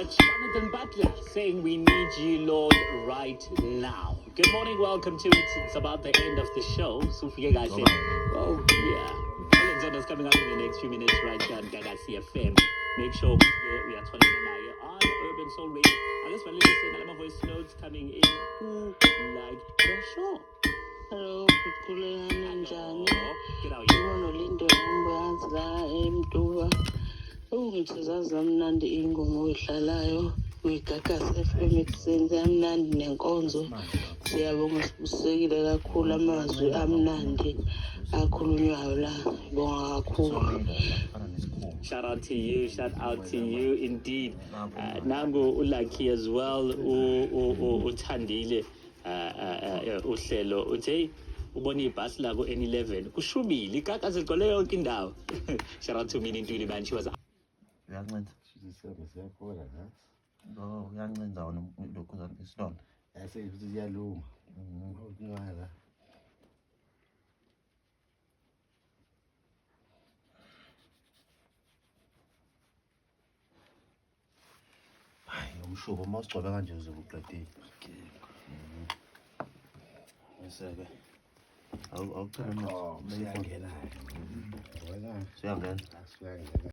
Jonathan Butler saying we need you, Lord, right now. Good morning, welcome to it's about the end of the show. So for you guys, oh yeah. Colin is coming up in the next few minutes right here on Gagasi FM. Make sure we are talking on Urban Soul Radio. I just want to listen to voice notes coming in. Who like the show? Hello, kukhulelana njani? Get out here. Ngibona Lindo Mbanzi la eMtuba. Ngithokoza mnandi ingoma oyidlalayo kwiGagasi FM ekuseni amnandi nenkonzo. Siyabonga sibusekile kakhulu amazwi amnandi akhulunywayo la. Ngibonga kakhulu. Shout out to you indeed. Nango ulaki as well uthandile uhlelo uthi ubona ibhasi la ku N11 kushubile igagasi ligcwele yonke indawo. Shout out to Mini Ntuli man, she was uyancinza siyakhona nathi uyancinza wona lokhu isilonda yasefuthi siyaluma ukunqala hayi umshubo uma usigcobe kanje uzobe uqedile eseke awucela siyangena siyangena siyangena